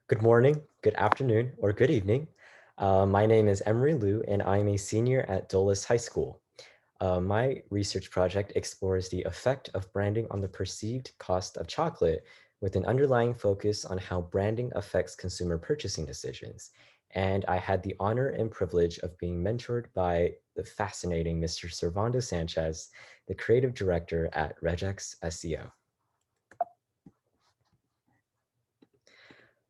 Good morning, good afternoon, or good evening. My name is ELiu, and I'm a senior at Dulles High School. My research project explores the effect of branding on the perceived cost of chocolate with an underlying focus on how branding affects consumer purchasing decisions. And I had the honor and privilege of being mentored by the fascinating Mr. Servando Sanchez, the creative director at Regex SEO.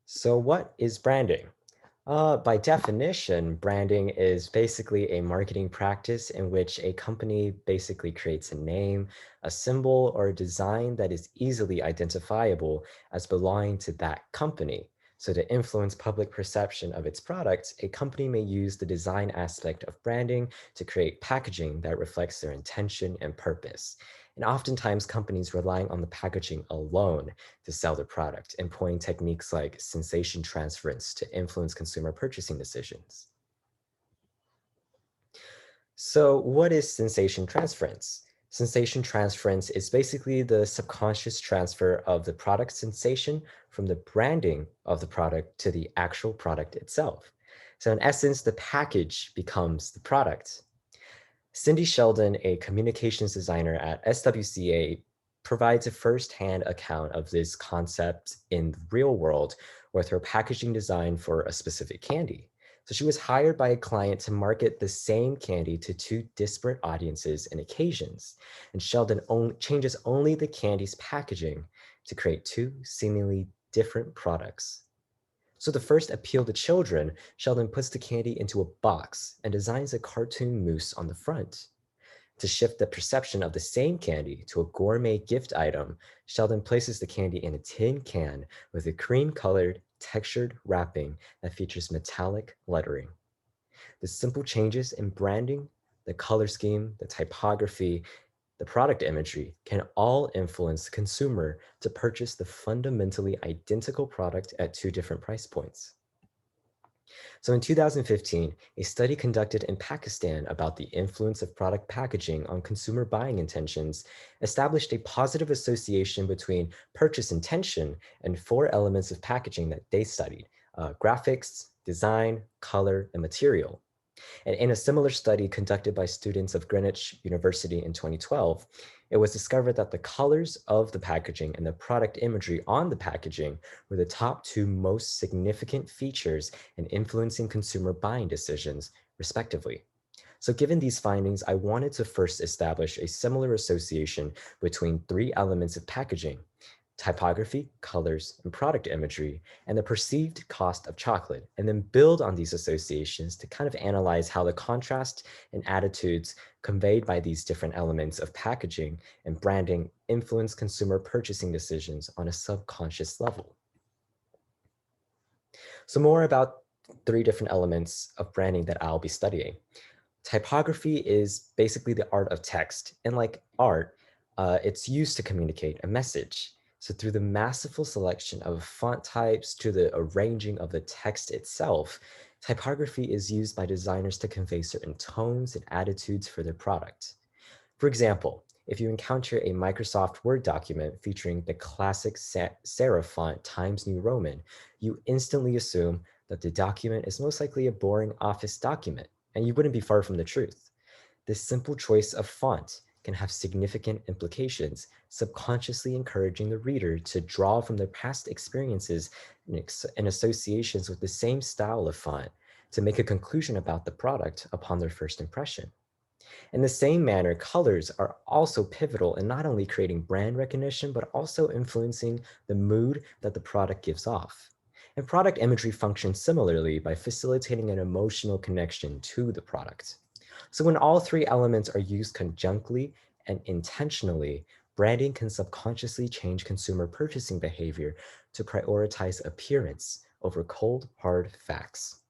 So what is branding? By definition, branding is basically a marketing practice in which a company basically creates a name, a symbol, or a design that is easily identifiable as belonging to that company. So to influence public perception of its products, a company may use the design aspect of branding to create packaging that reflects their intention and purpose. And oftentimes companies relying on the packaging alone to sell their product, employing techniques like sensation transference to influence consumer purchasing decisions. So, what is sensation transference? Sensation transference is basically the subconscious transfer of the product sensation from the branding of the product to the actual product itself. So, in essence, the package becomes the product. Cindy Sheldon, a communications designer at SWCA, provides a firsthand account of this concept in the real world with her packaging design for a specific candy. So she was hired by a client to market the same candy to two disparate audiences and occasions. And changes only the candy's packaging to create two seemingly different products. So to first appeal to children, Sheldon puts the candy into a box and designs a cartoon moose on the front. To shift the perception of the same candy to a gourmet gift item, Sheldon places the candy in a tin can with a cream-colored, textured wrapping that features metallic lettering. The simple changes in branding, the color scheme, the typography, the product imagery can all influence the consumer to purchase the fundamentally identical product at two different price points. So in 2015, a study conducted in Pakistan about the influence of product packaging on consumer buying intentions established a positive association between purchase intention and four elements of packaging that they studied: graphics, design, color, and material. And in a similar study conducted by students of Greenwich University in 2012, it was discovered that the colors of the packaging and the product imagery on the packaging were the top two most significant features in influencing consumer buying decisions, respectively. So given these findings, I wanted to first establish a similar association between three elements of packaging: typography, colors, and product imagery, and the perceived cost of chocolate, and then build on these associations to kind of analyze how the contrast and attitudes conveyed by these different elements of packaging and branding influence consumer purchasing decisions on a subconscious level. So more about three different elements of branding that I'll be studying. Typography is basically the art of text, and like art, it's used to communicate a message. So through the masterful selection of font types to the arranging of the text itself, typography is used by designers to convey certain tones and attitudes for their product. For example, if you encounter a Microsoft Word document featuring the classic serif font Times New Roman, you instantly assume that the document is most likely a boring office document, and you wouldn't be far from the truth. This simple choice of font can have significant implications, subconsciously encouraging the reader to draw from their past experiences and associations with the same style of font to make a conclusion about the product upon their first impression. In the same manner, colors are also pivotal in not only creating brand recognition, but also influencing the mood that the product gives off. And product imagery functions similarly by facilitating an emotional connection to the product. So when all three elements are used conjunctly and intentionally, branding can subconsciously change consumer purchasing behavior to prioritize appearance over cold, hard facts.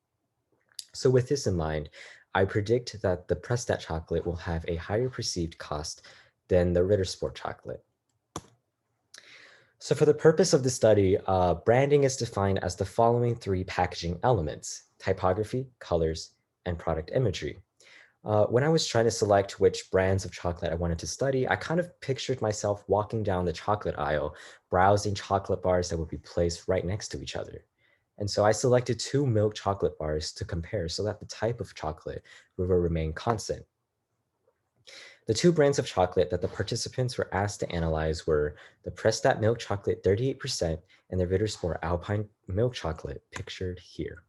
So with this in mind, I predict that the Prestat chocolate will have a higher perceived cost than the Ritter Sport chocolate. So for the purpose of the study, branding is defined as the following three packaging elements: typography, colors, and product imagery. When I was trying to select which brands of chocolate I wanted to study, I kind of pictured myself walking down the chocolate aisle, browsing chocolate bars that would be placed right next to each other. And so I selected two milk chocolate bars to compare so that the type of chocolate will remain constant. The two brands of chocolate that the participants were asked to analyze were the Prestat milk chocolate 38% and the Rittersport Alpine milk chocolate pictured here.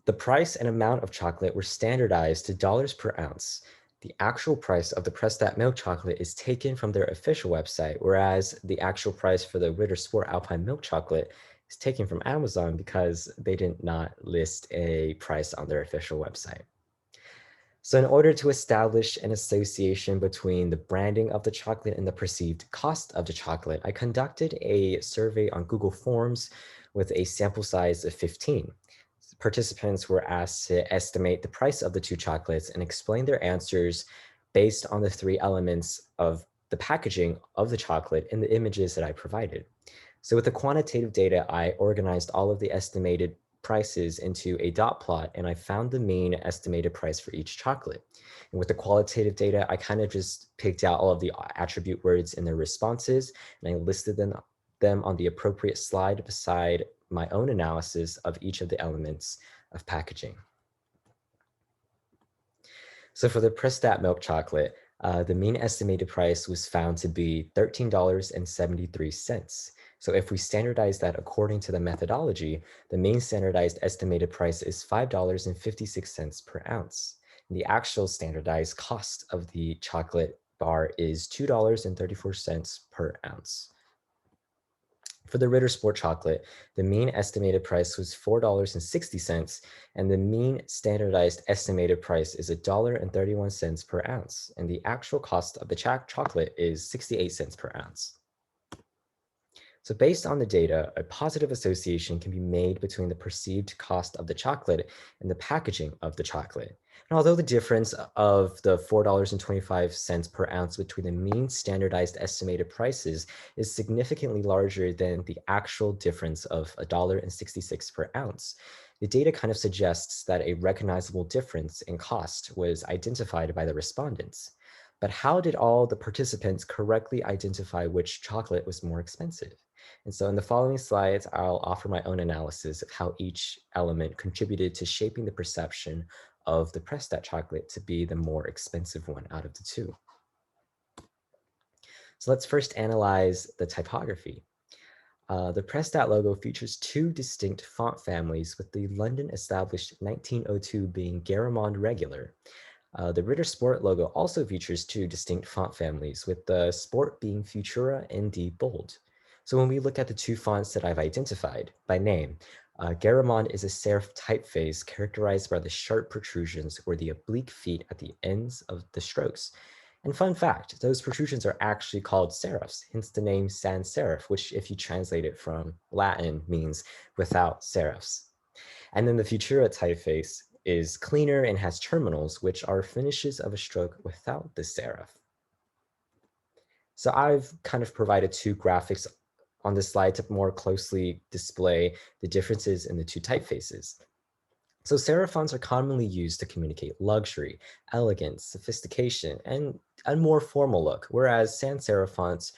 The price and amount of chocolate were standardized to dollars per ounce. The actual price of the Prestat milk chocolate is taken from their official website, whereas the actual price for the Rittersport Alpine milk chocolate is taken from Amazon because they did not list a price on their official website. So in order to establish an association between the branding of the chocolate and the perceived cost of the chocolate, I conducted a survey on Google Forms with a sample size of 15. Participants were asked to estimate the price of the two chocolates and explain their answers based on the three elements of the packaging of the chocolate and the images that I provided. So with the quantitative data, I organized all of the estimated prices into a dot plot, and I found the mean estimated price for each chocolate. And with the qualitative data, I kind of just picked out all of the attribute words in their responses, and I listed them on the appropriate slide beside my own analysis of each of the elements of packaging. So for the Prestat milk chocolate, the mean estimated price was found to be $13.73. So if we standardize that according to the methodology, the mean standardized estimated price is $5.56 per ounce. And the actual standardized cost of the chocolate bar is $2.34 per ounce. For the Ritter Sport chocolate, the mean estimated price was $4.60, and the mean standardized estimated price is $1.31 per ounce, and the actual cost of the chocolate is 68 cents per ounce. So based on the data, a positive association can be made between the perceived cost of the chocolate and the packaging of the chocolate. And although the difference of the $4.25 per ounce between the mean standardized estimated prices is significantly larger than the actual difference of $1.66 per ounce, the data kind of suggests that a recognizable difference in cost was identified by the respondents. But how did all the participants correctly identify which chocolate was more expensive? And so in the following slides, I'll offer my own analysis of how each element contributed to shaping the perception of the Prestat chocolate to be the more expensive one out of the two. So let's first analyze the typography. The Prestat logo features two distinct font families, with the London established 1902 being Garamond Regular. The Ritter Sport logo also features two distinct font families, with the Sport being Futura ND Bold. So when we look at the two fonts that I've identified by name, Garamond is a serif typeface characterized by the sharp protrusions or the oblique feet at the ends of the strokes. And fun fact, those protrusions are actually called serifs, hence the name sans serif, which if you translate it from Latin means without serifs. And then the Futura typeface is cleaner and has terminals, which are finishes of a stroke without the serif. So I've kind of provided two graphics on this slide to more closely display the differences in the two typefaces. So serif fonts are commonly used to communicate luxury, elegance, sophistication, and a more formal look, whereas sans serif fonts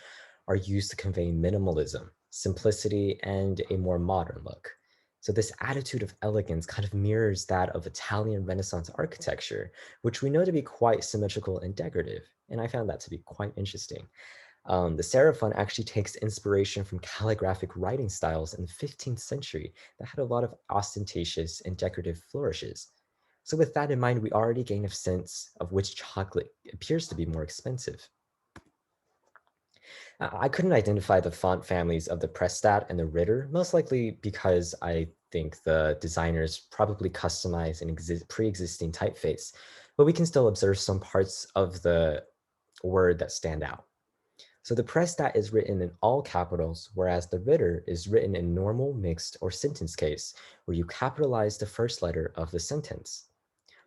are used to convey minimalism, simplicity, and a more modern look. So this attitude of elegance kind of mirrors that of Italian Renaissance architecture, which we know to be quite symmetrical and decorative, and I found that to be quite interesting. The serif font actually takes inspiration from calligraphic writing styles in the 15th century that had a lot of ostentatious and decorative flourishes. So with that in mind, we already gain a sense of which chocolate appears to be more expensive. I couldn't identify the font families of the Prestat and the Ritter, most likely because I think the designers probably customized an pre-existing typeface, but we can still observe some parts of the word that stand out. So the Prestat is written in all capitals, whereas the Ritter is written in normal, mixed, or sentence case, where you capitalize the first letter of the sentence.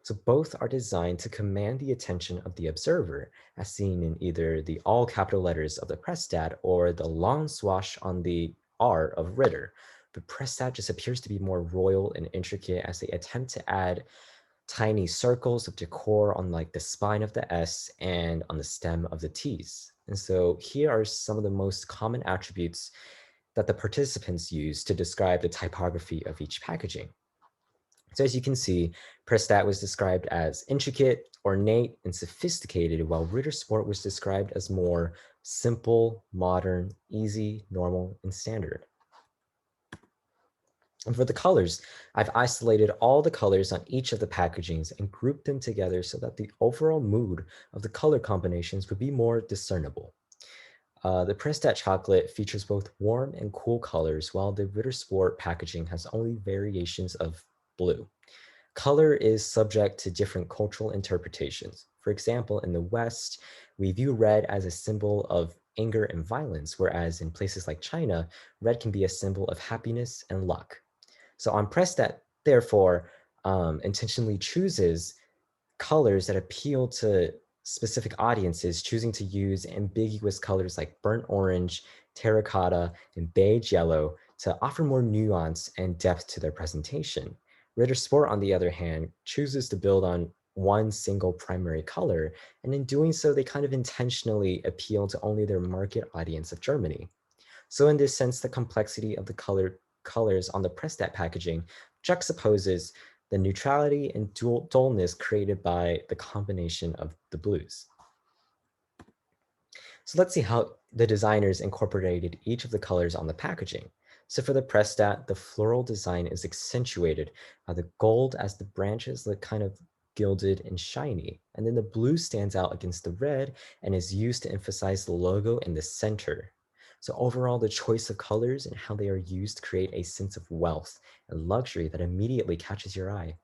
So both are designed to command the attention of the observer, as seen in either the all capital letters of the Prestat or the long swash on the R of Ritter. But Prestat just appears to be more royal and intricate as they attempt to add tiny circles of decor on like the spine of the S and on the stem of the T's. And so here are some of the most common attributes that the participants used to describe the typography of each packaging. So as you can see, Prestat was described as intricate, ornate, and sophisticated, while Ritter Sport was described as more simple, modern, easy, normal, and standard. And for the colors, I've isolated all the colors on each of the packagings and grouped them together so that the overall mood of the color combinations would be more discernible. The Prestat chocolate features both warm and cool colors, while the Ritter Sport packaging has only variations of blue. Color is subject to different cultural interpretations. For example, in the West, we view red as a symbol of anger and violence, whereas in places like China, red can be a symbol of happiness and luck. So on Prestat, therefore, intentionally chooses colors that appeal to specific audiences, choosing to use ambiguous colors like burnt orange, terracotta, and beige yellow to offer more nuance and depth to their presentation. Ritter Sport, on the other hand, chooses to build on one single primary color, and in doing so, they kind of intentionally appeal to only their market audience of Germany. So in this sense, the complexity of the colors on the Prestat packaging juxtaposes the neutrality and dullness created by the combination of the blues. So let's see how the designers incorporated each of the colors on the packaging. So for the Prestat, the floral design is accentuated by the gold as the branches look kind of gilded and shiny. And then the blue stands out against the red and is used to emphasize the logo in the center. So overall, the choice of colors and how they are used create a sense of wealth and luxury that immediately catches your eye.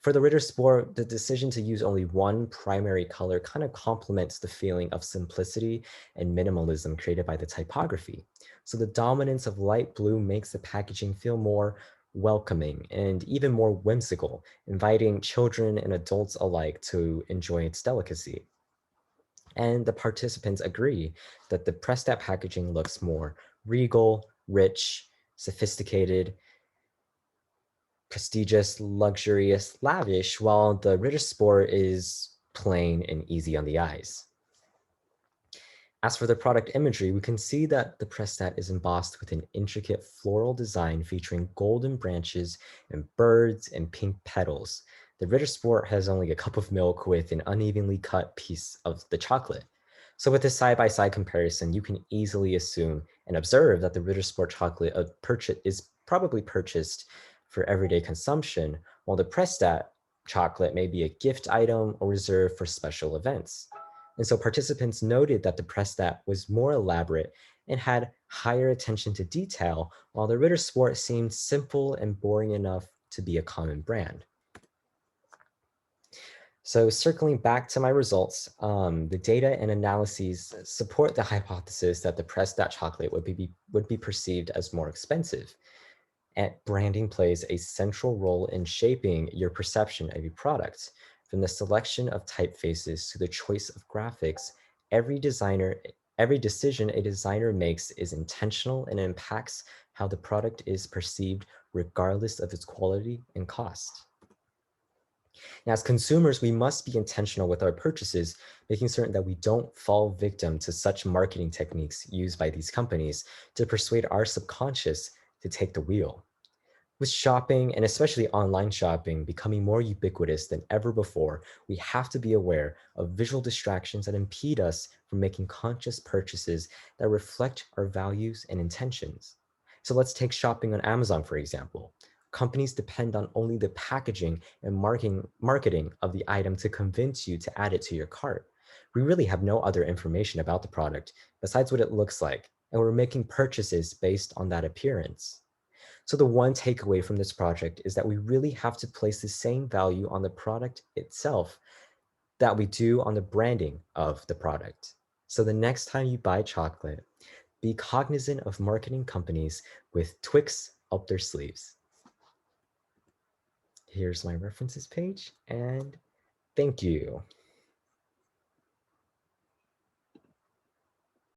For the Ritter Sport, the decision to use only one primary color kind of complements the feeling of simplicity and minimalism created by the typography. So the dominance of light blue makes the packaging feel more welcoming and even more whimsical, inviting children and adults alike to enjoy its delicacy. And the participants agree that the Prestat packaging looks more regal, rich, sophisticated, prestigious, luxurious, lavish, while the Ritter Sport is plain and easy on the eyes. As for the product imagery, we can see that the Prestat is embossed with an intricate floral design featuring golden branches and birds and pink petals. The Ritter Sport has only a cup of milk with an unevenly cut piece of the chocolate. So with this side-by-side comparison, you can easily assume and observe that the Ritter Sport chocolate is probably purchased for everyday consumption, while the Prestat chocolate may be a gift item or reserved for special events. And so participants noted that the Prestat was more elaborate and had higher attention to detail, while the Ritter Sport seemed simple and boring enough to be a common brand. So circling back to my results, the data and analyses support the hypothesis that the Prestat chocolate would be perceived as more expensive. And branding plays a central role in shaping your perception of your product. From the selection of typefaces to the choice of graphics, every designer, every decision a designer makes is intentional and impacts how the product is perceived regardless of its quality and cost. Now, as consumers, we must be intentional with our purchases, making certain that we don't fall victim to such marketing techniques used by these companies to persuade our subconscious to take the wheel. With shopping, and especially online shopping, becoming more ubiquitous than ever before, we have to be aware of visual distractions that impede us from making conscious purchases that reflect our values and intentions. So let's take shopping on Amazon, for example. Companies depend on only the packaging and marketing of the item to convince you to add it to your cart. We really have no other information about the product besides what it looks like, and we're making purchases based on that appearance. So the one takeaway from this project is that we really have to place the same value on the product itself that we do on the branding of the product. So the next time you buy chocolate, be cognizant of marketing companies with Twix up their sleeves. Here's my references page, and thank you.